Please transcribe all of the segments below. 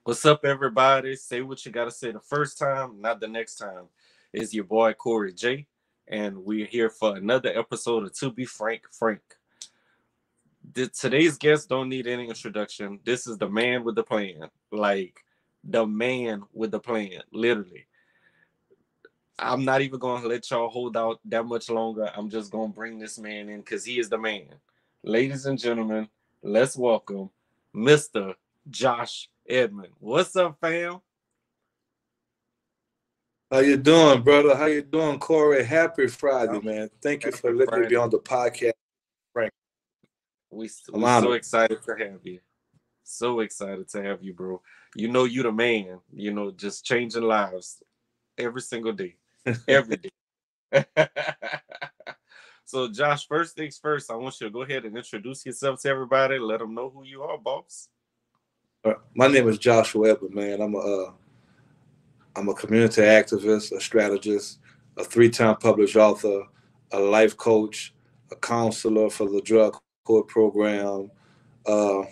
What's up, everybody? Say what you gotta say the first time, not the next time. It's your boy Corey J, and we're here for another episode of To Be Frank Frank. Today's guest don't need any introduction. This is the man with the plan. Like the man with the plan, literally. I'm not even gonna let y'all hold out that much longer. I'm just gonna bring this man in because he is the man. Ladies and gentlemen, let's welcome Mr. Josh Edmond. What's up, fam? How you doing, brother? How you doing, Corey? Happy Friday, Oh, man. Thank you for happy letting me be Friday. on the podcast, Frank. I'm We so honored. excited to have you. So excited to have you, bro. You know you the man. You know, just changing lives every single day, every day. So, Josh, first things first, I want you to go ahead and introduce yourself to everybody. Let them know who you are, boss. My name is Joshua Edmond, man. I'm a community activist, a strategist, a three-time published author, a life coach, a counselor for the drug court program. Uh,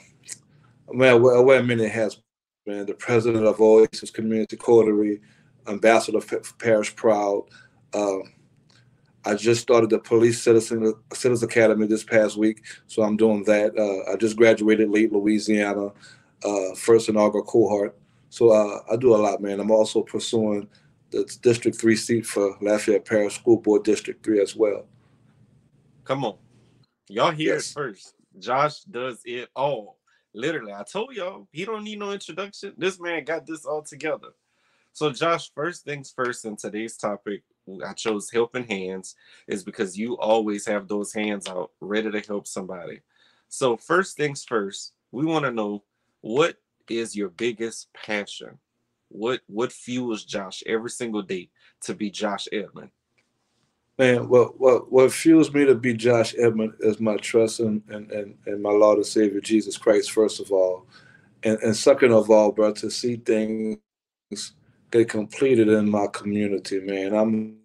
man, I wear many hats, man. The president of Oasis Community Coterie, ambassador for Parish Proud. Uh, I just started the Police Citizens Academy this past week, so I'm doing that. I just graduated late Louisiana, first inaugural cohort. So I do a lot, man. I'm also pursuing the District 3 seat for Lafayette Parish School Board District 3 as well. Come on. Y'all hear it Yes. first. Josh does it all. Literally, I told y'all, he don't need no introduction. This man got this all together. So, Josh, first things first, in today's topic, I chose helping hands, is because you always have those hands out ready to help somebody. So, first things first, we want to know, what is your biggest passion? What fuels Josh every single day to be Josh Edmond? Man, what fuels me to be Josh Edmond is my trust in my Lord and Savior Jesus Christ, first of all. And second of all, bro, to see things get completed in my community, man. I'm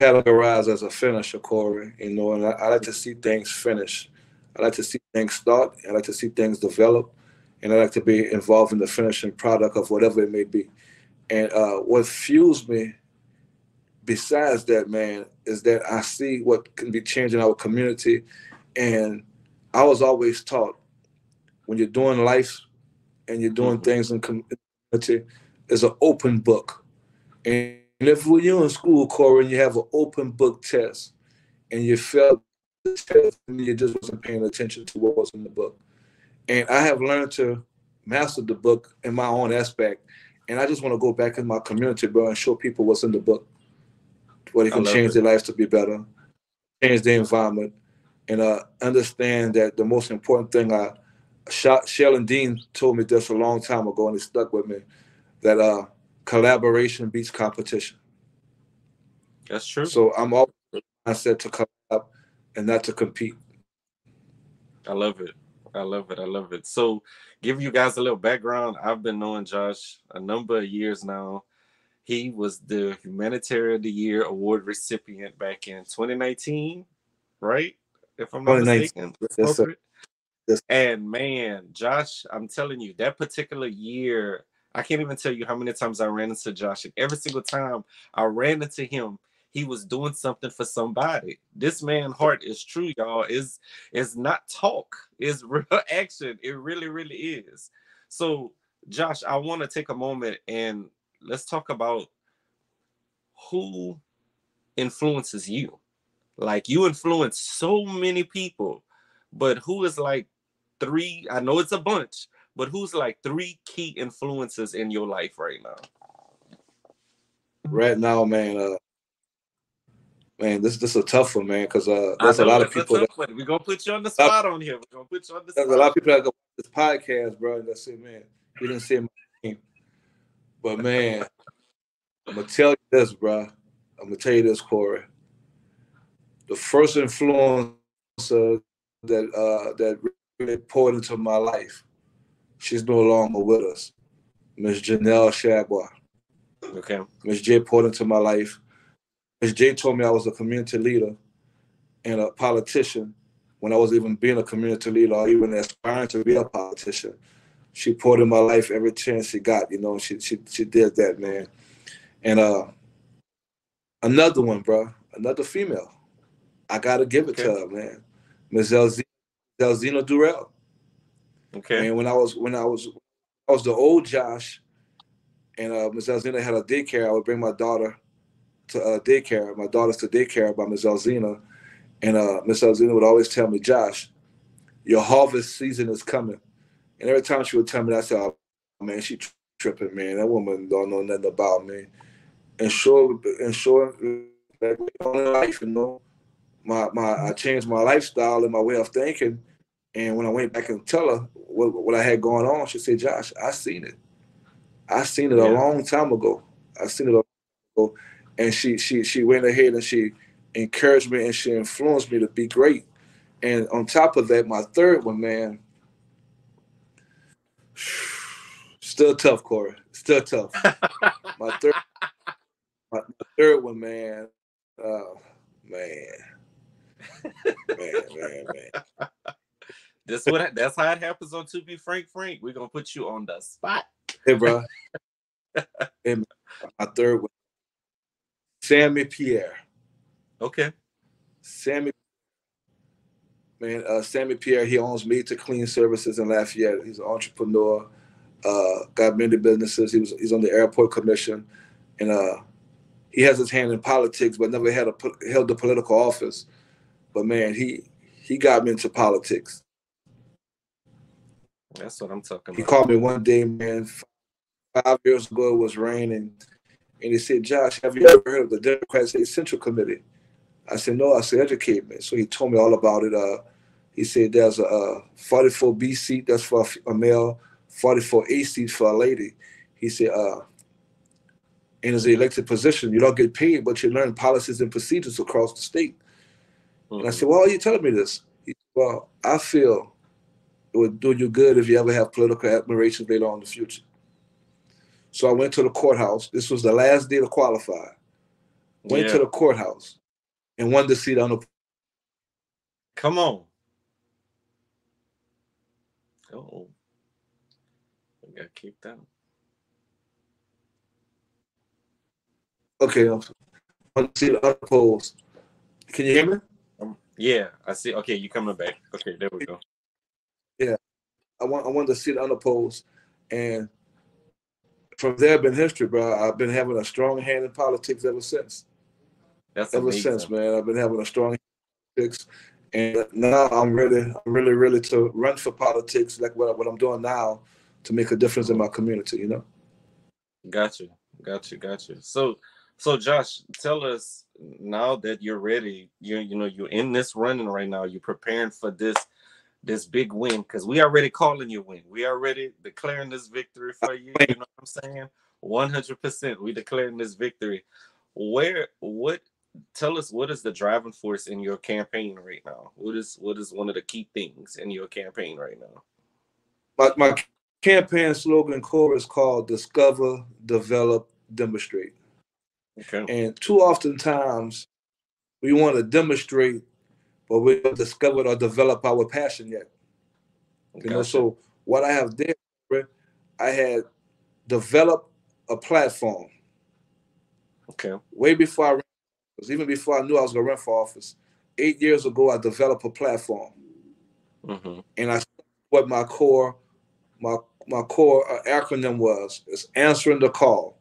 categorized as a finisher, Corey, and I like to see things finish. I like to see things start. I like to see things develop, and I like to be involved in the finishing product of whatever it may be. And what fuels me, besides that, man, is that I see what can be changing our community. And I was always taught when you're doing life and you're doing Mhm. things in community, is an open book. And if when you're in school, Corey, and you have an open book test and you fail the test, then you just wasn't paying attention to what was in the book. And I have learned to master the book in my own aspect. And I just want to go back in my community, bro, and show people what's in the book, where they I can love change it. their lives to be better, change their environment, and understand that the most important thing Shell Dean told me this a long time ago, and it stuck with me, that collaboration beats competition. That's true. So I'm always mindset to collab and not to compete. I love it. I love it. I love it. So, give you guys a little background. I've been knowing Josh a number of years now. He was the Humanitarian of the Year award recipient back in 2019, right? If I'm not 2019. mistaken, let's Yes, go sir. for it. Yes. And man, Josh, I'm telling you, that particular year, I can't even tell you how many times I ran into Josh. And every single time I ran into him, he was doing something for somebody. This man heart is true, y'all. Is not talk, it's real action. It really, really is. So, Josh, I want to take a moment and let's talk about who influences you. Like, you influence so many people, but who is like three? I know it's a bunch, but who's like three key influences in your life right now? Right now, man, this is a tough one, man, because I there's a know lot of it's a people tough that one. We're gonna put you on the spot on here. We're gonna put you on the there's a lot spot. of people that go watch this podcast, bro, and they say, man, he didn't say my name. But man, I'm gonna tell you this, bro. I'm gonna tell you this, Corey. The first influencer that really poured into my life, she's no longer with us. Miss Janelle Shagwar. Okay. Miss J poured into my life. Miss J told me I was a community leader and a politician when I was even being a community leader or even aspiring to be a politician. She poured in my life every chance she got. You know, she did that, man. And another one, bro, another female. I gotta give it to Okay. her, man. Miss Elzina Durrell. Okay. Man, I was the old Josh, and Miss Elzina had a daycare. I would bring my daughter to daycare, my daughters to daycare by Miss Elzina, and Miss Elzina would always tell me, Josh, your harvest season is coming. And every time she would tell me that, I said, oh, man, she tripping, man. That woman don't know nothing about me. And sure, like all in life, you know, I changed my lifestyle and my way of thinking. And when I went back and tell her what I had going on, she said, Josh, I seen it. I seen it a Yeah. long time ago. I seen it a long time ago. And she went ahead and she encouraged me and she influenced me to be great. And on top of that, my third one, man, still tough, Corey. Still tough. My third, my third one, man. Man, man. That's how it happens on To Be Frank Frank. We're gonna put you on the spot. Hey, bro. Hey, my third one, Sammy Pierre. Okay. Sammy, man. Sammy Pierre. He owns Made to Clean Services in Lafayette. He's an entrepreneur. Got many businesses. He's on the airport commission, and he has his hand in politics, but never held a political office. But man, he got me into politics. That's what I'm talking He about. called me one day, man. 5 years ago, it was raining, and he said, "Josh, have you ever heard of the Democrat State Central Committee?" I said, "No." I said, "Educate me." So he told me all about it. He said there's a 44B seat that's for a male, 44A seat for a lady. He said, and it's an elected position. You don't get paid, but you learn policies and procedures across the state. And I said, "Well, are you telling me this?" He said, "Well, I feel it would do you good if you ever have political admiration later on in the future." So I went to the courthouse. This was the last day to qualify. Went to Yeah. the courthouse and won the seat on the. Come on. Oh, I got kicked out. Okay, won the seat on the polls. Can you hear me? Yeah, I see. Okay, you coming back. Okay, there we go. Yeah, I won the seat on the polls, and from there, been history, bro. I've been having a strong hand in politics ever since. That's Ever since, amazing. man, I've been having a strong politics, and now I'm ready. I'm really, really to run for politics, like what I'm doing now, to make a difference in Mhm. my community. You know. Got you. Got you. Got you. So Josh, tell us now that you're ready. You're in this running right now. You're preparing for this big win because we already calling you win. We already declaring this victory for you. You know what I'm saying? 100%. We declaring this victory. What? Tell us what is the driving force in your campaign right now? What is one of the key things in your campaign right now? My campaign slogan core is called "Discover, Develop, Demonstrate." Okay. And too often times we want to demonstrate, but we haven't discovered or developed our passion yet. You know, Gotcha. so what I have did, I had developed a platform Okay. way before I ran, even before I knew I was going to run for office. 8 years ago, I developed a platform, Mm-hmm. and I what my my core acronym was. It's answering the call.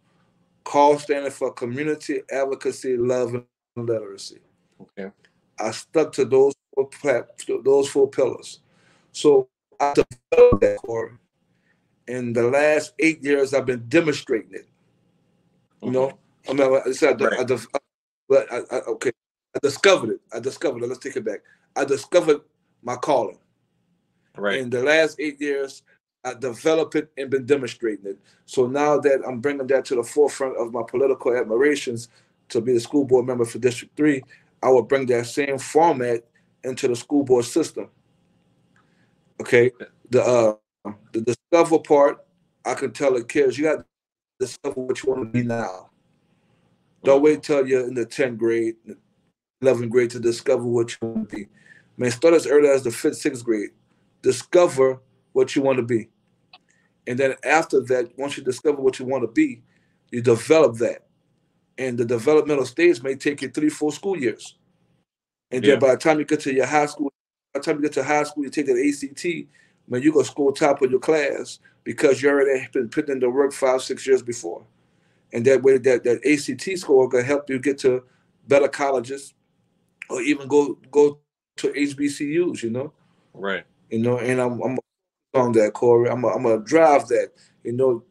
Call standing for community advocacy, love, and literacy. Okay. I stuck to those four pillars. So I developed that core. In the last 8 years, I've been demonstrating it. You Mm-hmm. know, I mean, I said, Right. okay, I discovered it. Let's take it back. I discovered my calling. Right. In the last 8 years, I developed it and been demonstrating it. So now that I'm bringing that to the forefront of my political admirations to be the school board member for District 3, I will bring that same format into the school board system. Okay, the discover part, I can tell the kids you got to discover what you want to be now. Don't wait till Mm-hmm. you're in the 10th grade, 11th grade to discover what you want to be. Man, start as early as the fifth, sixth grade. Discover what you want to be. And then after that, once you discover what you want to be, you develop that. And the developmental stage may take you 3 4 school years. And then Yeah. by the time you get to your high school, by the time you get to high school, you take that ACT, man, you're gonna score top of your class because you already been putting in the work 5 6 years before. And that way that ACT score can help you get to better colleges or even go to HBCUs, Right. and I'm on that, Corey. I'm gonna drive that.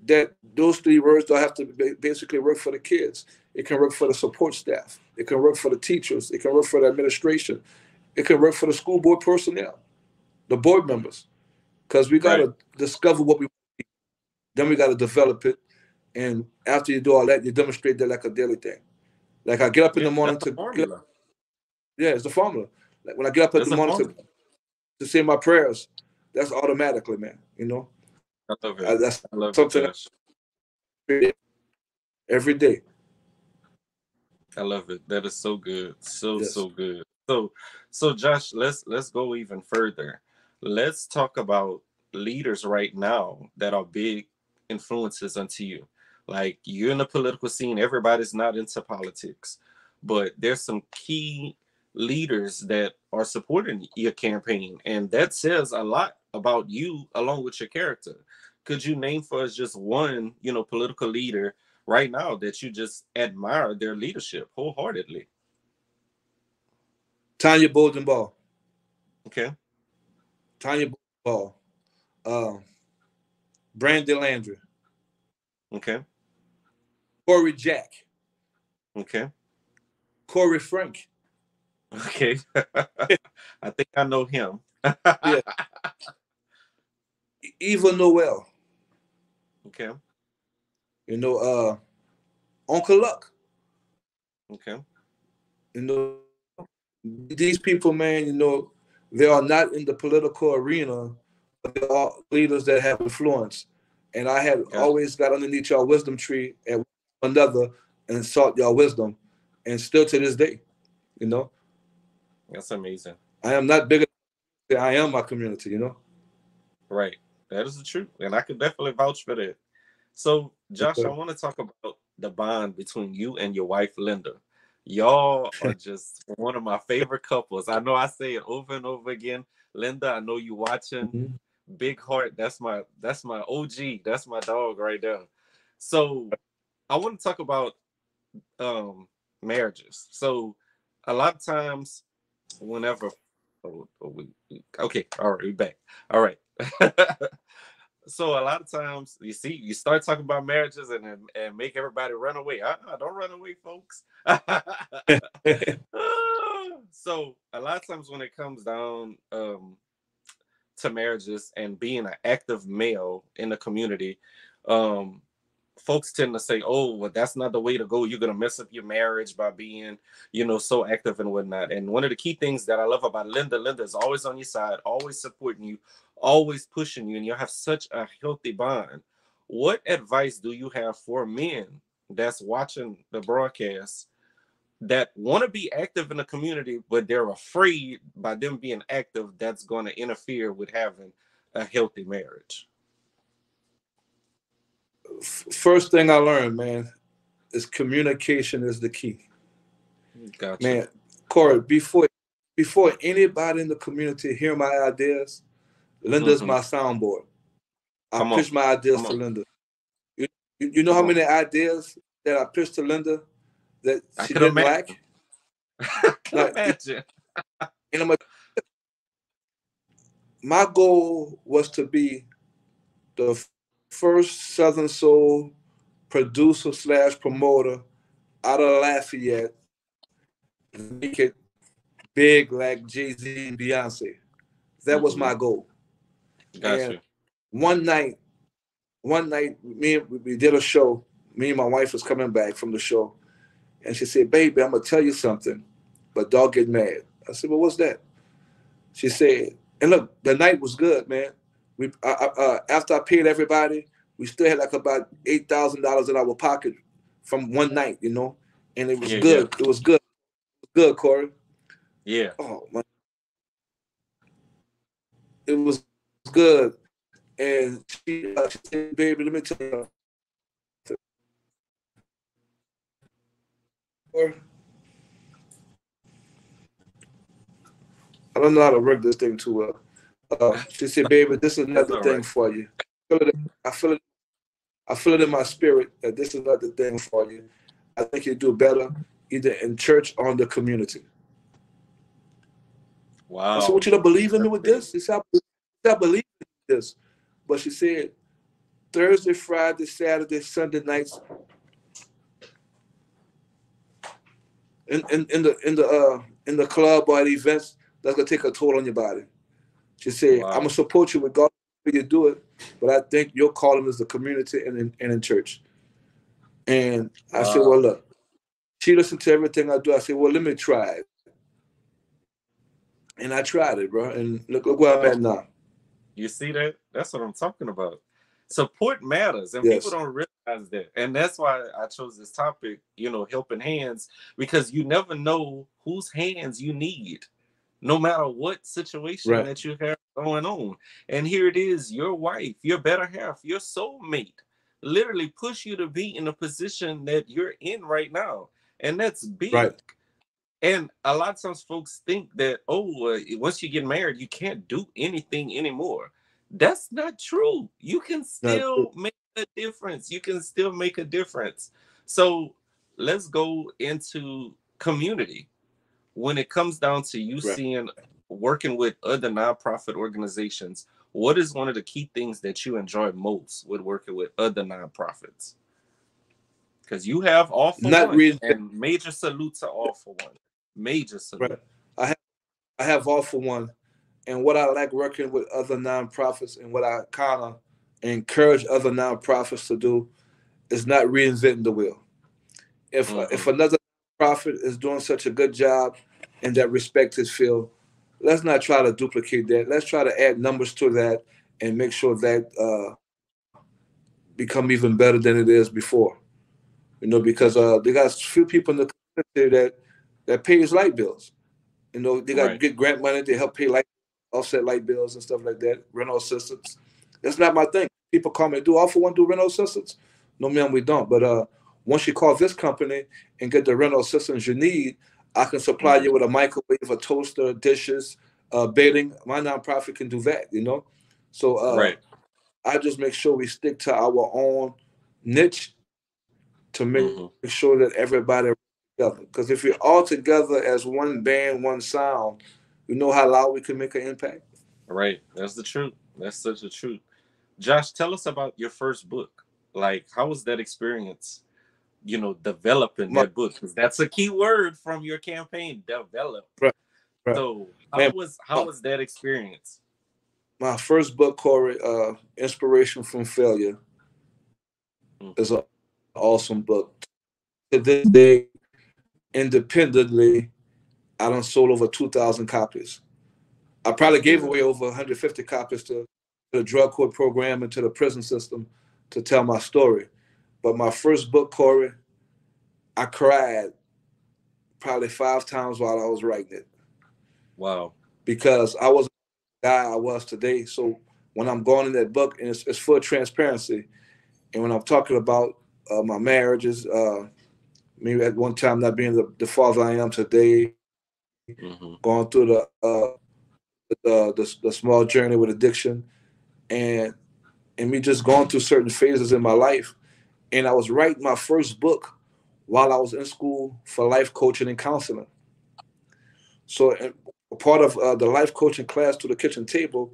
That those 3 words don't have to basically work for the kids. It can work for the support staff. It can work for the teachers. It can work for the administration. It can work for the school board personnel, the board members, because we Right. gotta discover what we. Then we gotta develop it, and after you do all that, you demonstrate that like a daily thing. Like I get up in Yeah. the morning That's a to get up, formula. yeah, it's the formula. Like when I get up in That's the a morning formula. to say my prayers, that's automatically, man. I love it. That's I love it, something Josh. every day. I love it. That is so good. So Yes. so good. So Josh, let's go even further. Let's talk about leaders right now that are big influences onto you. Like you're in the political scene, everybody's not into politics, but there's some key leaders that are supporting your campaign, and that says a lot about you along with your character. Could you name for us just one, political leader right now that you just admire their leadership wholeheartedly? Tanya Bolden Ball. Okay. Tanya Bolden Ball. Um, Brandon Landry. Okay. Corey Jack. Okay. Corey Frank. Okay. I think I know him. Yeah. Eva Noel. Okay. Uncle Luck. Okay. You know, these people, man, they are not in the political arena, but they are leaders that have influence. And I have Gotcha. always got underneath y'all wisdom tree and another and sought y'all wisdom. And still to this day, you know, That's amazing. I am not bigger than I am my community. Right. That is the truth. And I could definitely vouch for that. So, Yes, Josh, I sir. want to talk about the bond between you and your wife, Linda. Y'all are just one of my favorite couples. I know I say it over and over again. Linda, I know you watching. Mhm. Big heart. That's my OG. That's my dog right there. So I want to talk about um marriages. So a lot of times whenever okay, all right, we back. All right. So a lot of times you see you start talking about marriages and make everybody run away. Don't run away, folks. So a lot of times when it comes down to marriages and being an active male in the community, um, folks tend to say, "Oh, well, that's not the way to go. You're gonna mess up your marriage by being, so active and whatnot." And one of the key things that I love about Linda is always on your side, always supporting you, always pushing you, and you have such a healthy bond. What advice do you have for men that's watching the broadcast that want to be active in the community, but they're afraid by them being active that's going to interfere with having a healthy marriage? First thing I learned, man, is communication is the key. Gotcha. Man, Corey, before anybody in the community hear my ideas, Linda's Hmm. my soundboard. I Come on. pitch my ideas Come to on. Linda. You know how Come on. many ideas that I pitched to Linda that I she could didn't imagine. like? I could Like, imagine. and my goal was to be the first Southern Soul producer slash promoter out of Lafayette to make it big like Jay-Z and Beyonce. That was Hmm. my goal. Got And you. one night, we did a show. Me and my wife was coming back from the show, and she said, "Baby, I'm gonna tell you something, but don't get mad." I said, "Well, what's that?" She said, and look, the night was good, man. After I paid everybody, we still had like about $8,000 in our pocket from one night, and it was Yeah, yeah, good. It was good, good, Corey. yeah. Oh man, it was good. And she said, baby, let me tell you something. I don't know how to work this thing too well. She said, baby, this is That's another all thing right. for you. I feel it. I feel it in my spirit that this is another thing for you. I think you do better either in church or in the community. I said, Wow. "What, you don't believe in me That's with big. this?" She said, I believe in this. But she said, Thursday, Friday, Saturday, Sunday nights, in the club or at events, that's gonna take a toll on your body. She said, I'm gonna Wow. support you regardless of where you do it, but I think your calling is the community and in church. And I said, well, Wow. look, she listened to everything I do. I said, well, let me try it. And I tried it, bro. And look where I'm at now. You see that? That's what I'm talking about. Support matters, and people Yes. don't realize that. And that's why I chose this topic, helping hands, because you never know whose hands you need, no matter what situation Right. that you have going on. And here it is, your wife, your better half, your soulmate, literally push you to be in a position that you're in right now. And that's big. Right. And a lot of times folks think that, once you get married, you can't do anything anymore. That's not true. You can Not true. still make a difference. You can still make a difference. So let's go into community. When it comes down to you Right. seeing working with other nonprofit organizations, what is one of the key things that you enjoy most with working with other nonprofits? Because you have All for Not One, really. and major salute to All for One. Major Right. salute. I have, I have All for One. And what I like working with other nonprofits and what I kind of encourage other nonprofits to do is not reinventing the wheel. If Mm-hmm. another prophet is doing such a good job in that respected field, let's not try to duplicate that. Let's try to add numbers to that and make sure that become even better than it is before. Because they got a few people in the community that pays light bills. They got Right. get grant money to help pay light, offset light bills and stuff like that. Rental assistance. That's not my thing. People call me, do All for One do rental assistance? No, ma'am, we don't. But once you call this company and get the rental assistance you need, I can supply Mm-hmm. you with a microwave, a toaster, dishes, bedding. My nonprofit can do that. So Right. I just make sure we stick to our own niche to make sure that Mm-hmm. everybody together. Because if we're all together as one band, one sound, you know how loud we can make an impact. Right. That's the truth. That's such a truth. Josh, tell us about your first book. Like, how was that experience? Developing My that book, because that's a key word from your campaign. Develop. right, right. So, how Man, was how my, was that experience? my first book, Corey, Inspiration from Failure, is Mm-hmm. an awesome book. To this day, independently, I done sold over 2,000 copies. I probably That's gave away good. over 150 copies to the drug court program and to the prison system to tell my story. But my first book, Corey, I cried probably 5 times while I was writing it Wow. because I wasn't the guy I was today. So when I'm going in that book, and it's full transparency, and when I'm talking about my marriages, maybe at one time not being the father I am today, going through Mm-hmm. the small journey with addiction, and and me just going through certain phases in my life. And I was writing my first book while I was in school for life coaching and counseling. So a part of the life coaching class to the kitchen table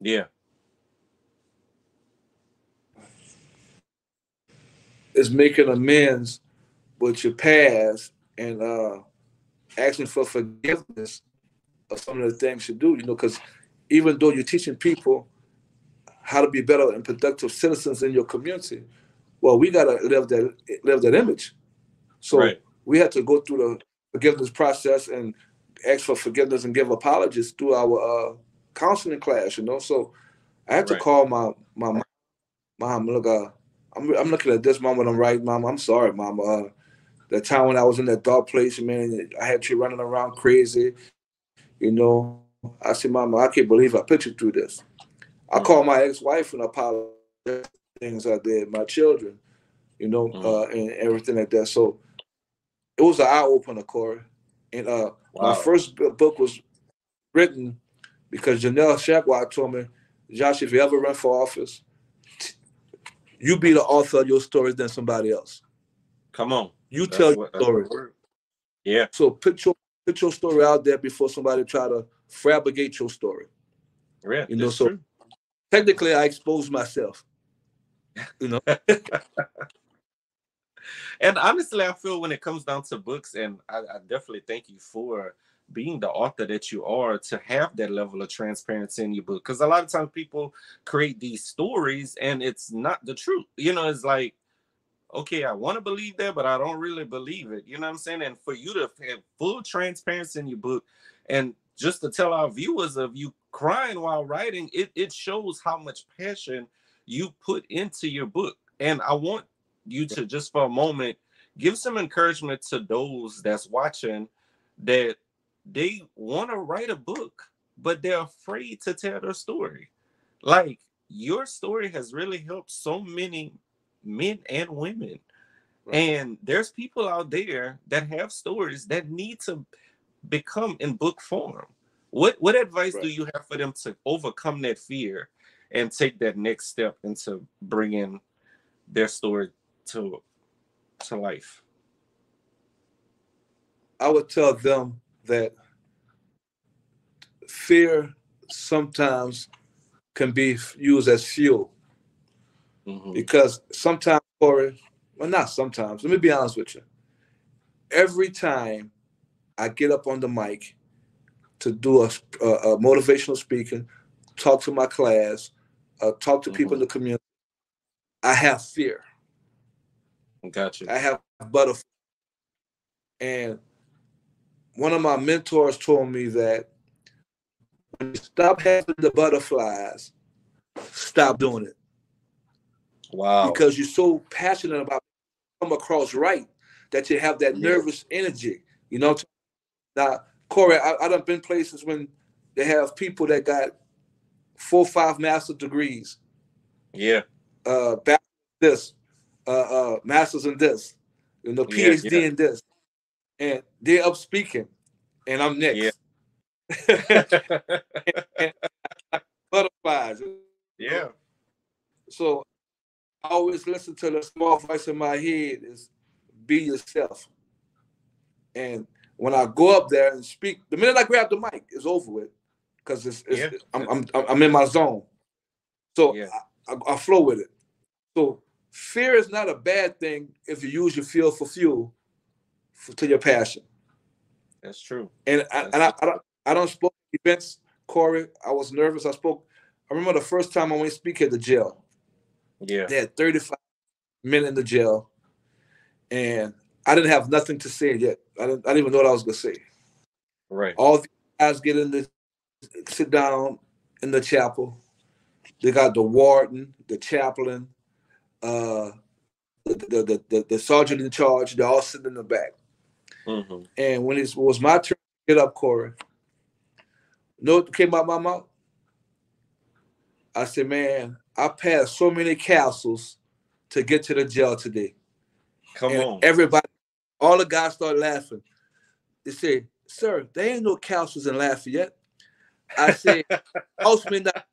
Yeah. is making amends with your past and asking for forgiveness of some of the things you do. Because even though you're teaching people how to be better and productive citizens in your community, well, we gotta live that image. So Right. we had to go through the forgiveness process and ask for forgiveness and give apologies through our counseling class. So I had to Right. call my mom. Look, I'm looking at this mom when I'm writing, mom. I'm sorry, mom. The time when I was in that dark place, man, I had you running around crazy. I said, Mama, I can't believe I put you through this. I called my ex-wife and apologized for things I did, my children, and everything like that. So it was an eye opener, Corey. And my Wow. first book was written because Janelle Shackwell told me, Josh, if you ever run for office, you be the author of your stories than somebody else. Come on. You tell your story. Yeah. So put your story out there before somebody try to fabricate your story. Yeah, that's So true. technically I exposed myself. And honestly, I feel when it comes down to books, and I definitely thank you for being the author that you are, to have that level of transparency in your book. Because a lot of times people create these stories and it's not the truth. It's like, okay, I want to believe that, but I don't really believe it. You know what I'm saying? And for you to have full transparency in your book, and just to tell our viewers of you crying while writing, it shows how much passion you put into your book. And I want you to just for a moment give some encouragement to those that's watching, that they want to write a book, but they're afraid to tell their story. Like, your story has really helped so many men and women. Right. And there's people out there that have stories that need to become in book form. What advice do you have for them to overcome that fear and take that next step into bringing their story to life? I would tell them that fear sometimes can be used as fuel. Because sometimes, Corey, well, not sometimes, let me be honest with you. Every time I get up on the mic to do a motivational speaking, talk to my class, talk to people in the community, I have fear. Gotcha. I have butterflies. And one of my mentors told me that when you stop having the butterflies, stop doing it. Wow. Because you're so passionate about come across right that you have that nervous energy. Now, Corey, I done been places when they have people that got 4 or 5 master's degrees. Yeah. Bachelor's this, master's in this, PhD in this. And they're up speaking, and I'm next. Yeah. and butterflies. Yeah. So I always listen to the small voice in my head is be yourself. And when I go up there and speak, the minute I grab the mic, it's over with, because I'm in my zone. So I flow with it. So fear is not a bad thing if you use your fear for fuel to your passion. That's true. And I don't spoke at events, Corey. I was nervous. I remember the first time I went to speak at the jail. Yeah. They had 35 men in the jail, and I didn't have nothing to say yet. I didn't even know what I was gonna say. Right. All the guys sit down in the chapel. They got the warden, the chaplain, the sergeant in charge. They're all sitting in the back. And when it was my turn to get up, Corey, you know what came out my mouth? I said, man, I passed so many castles to get to the jail today. Come on. Everybody, all the guys started laughing. They said, sir, there ain't no castles in Lafayette. I said, house may not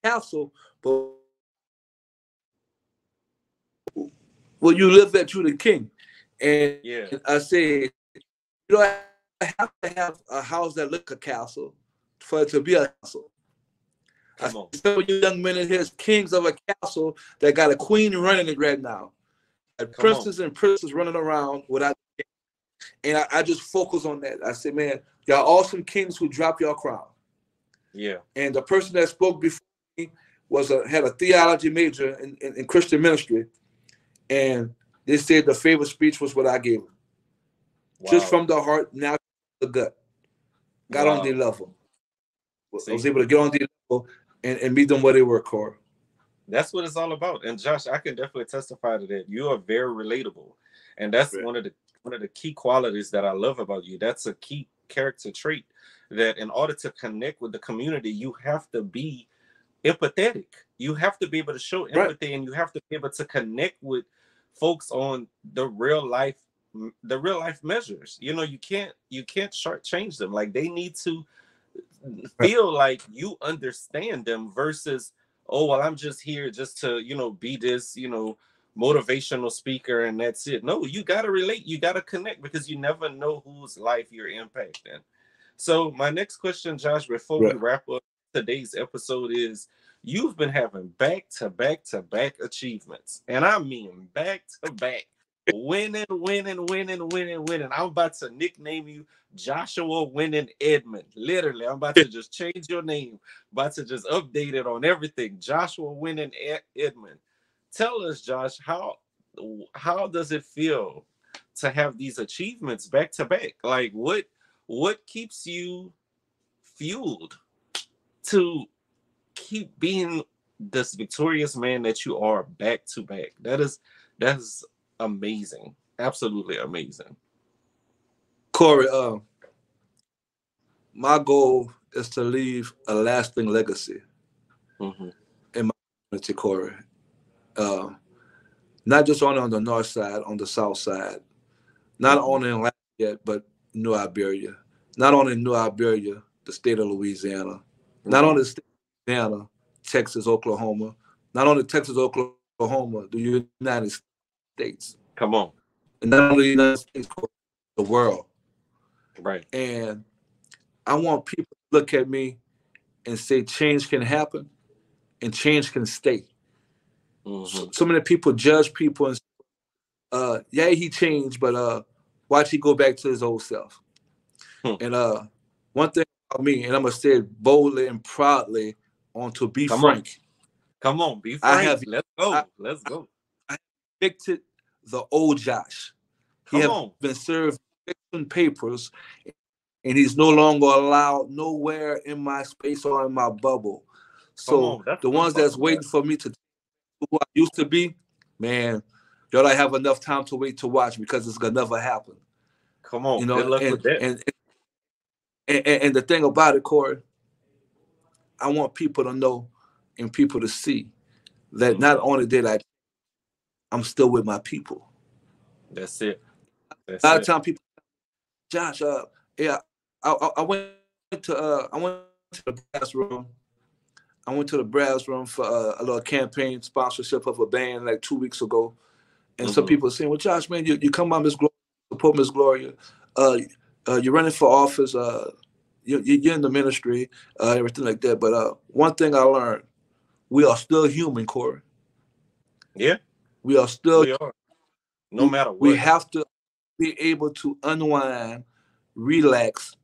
castle, but well, you live at you the king. And I said, you don't have to have a house that look a castle for it to be a castle. Some of you young men in here is kings of a castle that got a queen running it right now. Princes and princes running around without a king. And I just focus on that. I said, man, y'all awesome kings who drop your crown. Yeah. And the person that spoke before me had a theology major in Christian ministry. And they said the favorite speech was what I gave them. Wow. Just from the heart, now the gut. Got on the level. I was able to get on the level and meet them where they were, Corey. That's what it's all about. And Josh, I can definitely testify to that. You are very relatable. And that's one of the key qualities that I love about you. That's a key character trait, that in order to connect with the community, you have to be empathetic. You have to be able to show Right. empathy, and you have to be able to connect with folks on the real life measures. You know, you can't shortchange them. Like, they need to Right. feel like you understand them versus, oh well, I'm just here just to, be this, motivational speaker and that's it. No, you got to relate, you got to connect, because you never know whose life you're impacting. So my next question, Josh, before we Right. wrap up today's episode, is you've been having back to back to back achievements, and I mean back to back, winning, winning, winning, winning, winning. I'm about to nickname you Joshua Winning Edmond. Literally, I'm about to just change your name, about to just update it on everything. Joshua Winning Edmond. Tell us, Josh, how does it feel to have these achievements back to back? Like, what keeps you fueled to keep being this victorious man that you are back to back? That is amazing. Absolutely amazing. Corey, my goal is to leave a lasting legacy Mm-hmm. in my community, Corey. Uh, Not just only on the north side, on the south side, not Mm-hmm. only in Lafayette, but New Iberia. Not only in New Iberia, the state of Louisiana. Not Mm-hmm. only the state of Louisiana, Texas, Oklahoma. Not only Texas, Oklahoma, the United States. Come on. And not only the United States, the world. Right. And I want people to look at me and say change can happen and change can stay. Mm-hmm. So many people judge people and yeah, he changed, but watch he go back to his old self. Hmm. And one thing about me, and I'm gonna say it boldly and proudly, on to be Come on. frank, Come on. Be I frank. have Let's I, go. Let's go. I evicted the old Josh. He Come have on. been served eviction papers, and he's no longer allowed nowhere in my space or in my bubble. Come So on. That's the what I'm ones that's talking about. waiting for me to who I used to be, man, y'all don't have enough time to wait to watch because it's gonna never happen. Come You on. Good know, luck with that. and the thing about it, Corey, I want people to know and people to see that not Mm-hmm. only I'm still with my people. That's it. A That's lot of it. time people, Josh, yeah, I went to the brass room. I went to the brass room for a little campaign sponsorship of a band like 2 weeks ago, and some Mm-hmm. people are saying, "Well, Josh, man, you come by Miss Gloria, support Miss Gloria. Uh, you're running for office. You're in the ministry, everything like that." But one thing I learned: we are still human, Corey. Yeah, We are still. we are. No matter We what. have to be able to unwind, relax,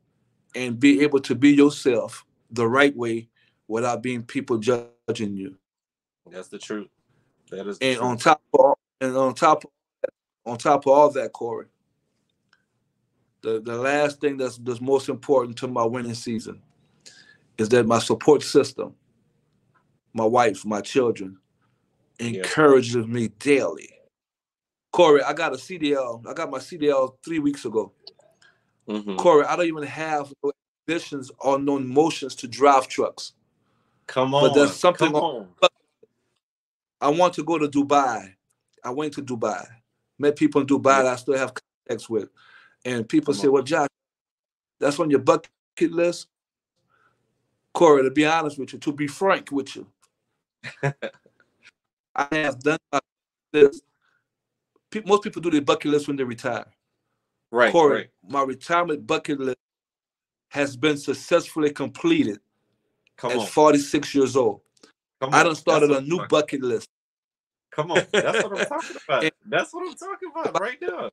and be able to be yourself the right way without being people judging you. That's the truth. That is the And truth. on top of all that, Corey, the last thing that's most important to my winning season is that my support system, my wife, my children, Yeah. encourages me daily. Corey, I got a CDL. I got my CDL 3 weeks ago. Mm-hmm. Corey, I don't even have no ambitions or no emotions to drive trucks. Come But there's on. something Come on. on. I want to go to Dubai. I went to Dubai. Met people in Yeah. Dubai that I still have contacts with. And people Come say, on. well, Josh, that's on your bucket list. Corey, to be honest with you, to be frank with you, I have done my list. Most people do their bucket list when they retire. Right. Corey, Right. my retirement bucket list has been successfully completed Come at on. 46 years old. Come I on. done That's started what a I'm new talking about. bucket list. Come on. That's what I'm talking And about. That's what I'm talking about right there.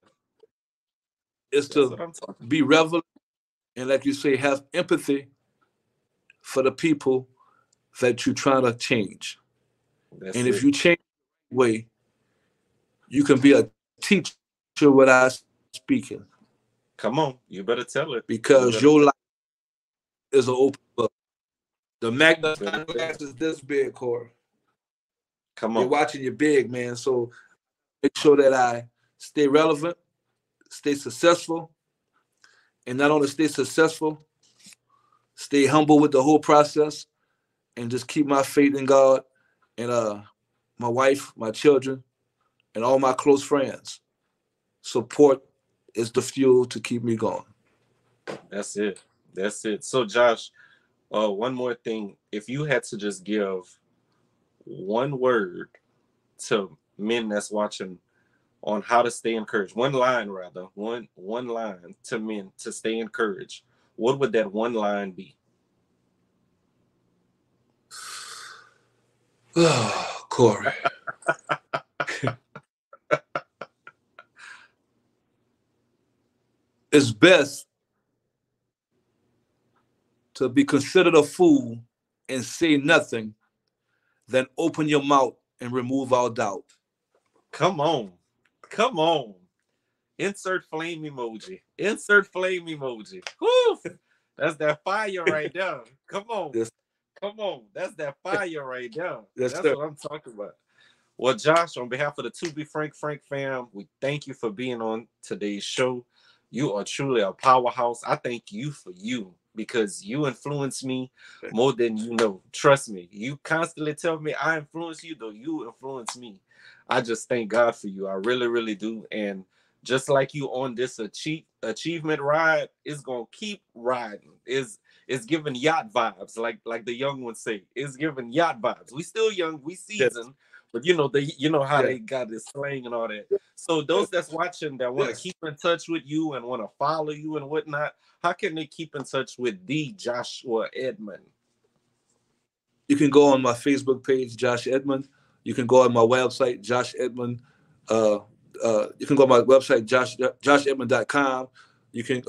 is That's to what I'm talking be relevant and, like you say, have empathy for the people that you're trying to change. about. That's And if it. you change the way, you can be a teacher without speaking Come on. You better tell it. because You your better life tell is an open book. The it. You better magnifying tell glass it. is this big, Corey. Come You're on. watching your big, man. So make sure that I stay relevant, stay successful, and not only stay successful, stay humble with the whole process, and just keep my faith in God and my wife, my children, and all my close friends. Support is the fuel to keep me going. That's it. That's it. So, Josh, one more thing. If you had to just give one word to men that's watching on how to stay encouraged, one line rather, one line to men to stay encouraged, what would that one line be? Oh, Corey. It's best to be considered a fool and say nothing than open your mouth and remove all doubt. Come on. Come on. Insert flame emoji. Insert flame emoji. Woo! That's that fire right there. Come on. Yes, Come on. That's that fire right there. yes, That's sir. what I'm talking about. Well, Josh, on behalf of the To Be Frank fam, we thank you for being on today's show. You are truly a powerhouse. I thank you for you because you influence me more than you know. Trust me. You constantly tell me I influence you, though you influence me. I just thank God for you. I really, really do. And just like you on this achievement ride, it's gonna keep riding. It's giving yacht vibes, like the young ones say. It's giving yacht vibes. We still young, we Yes, seasoned, but you know how yes, they got this slang and all that. So those that's watching that want to yes. keep in touch with you and want to follow you and whatnot, how can they keep in touch with the Joshua Edmond? You can go on my Facebook page, Josh Edmond. You can go on my website, Josh Edmond. Uh, you can go on my website, joshedmond.com. You can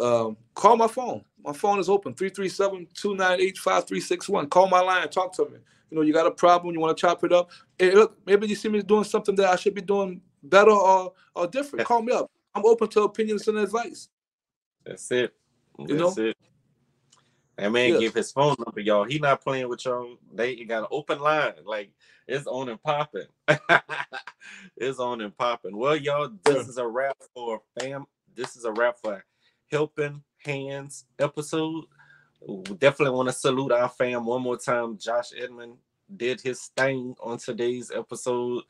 call my phone. My phone is open, 337-298-5361. Call my line, talk to me. You got a problem, you want to chop it up. Hey, look, maybe you see me doing something that I should be doing better or different. Call me up. I'm open to opinions and advice. That's it. You That's know? it. That man Yes. give his phone number, y'all. He not playing with y'all. They got an open line. Like it's on and popping. It's on and popping. Well, y'all, this Sir. is a wrap for fam. This is a wrap for Helping Hands episode. We definitely want to salute our fam one more time. Josh Edmond did his thing on today's episode.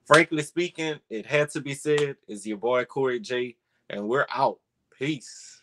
Frankly speaking, it had to be said. It's your boy Corey J, and we're out. Peace.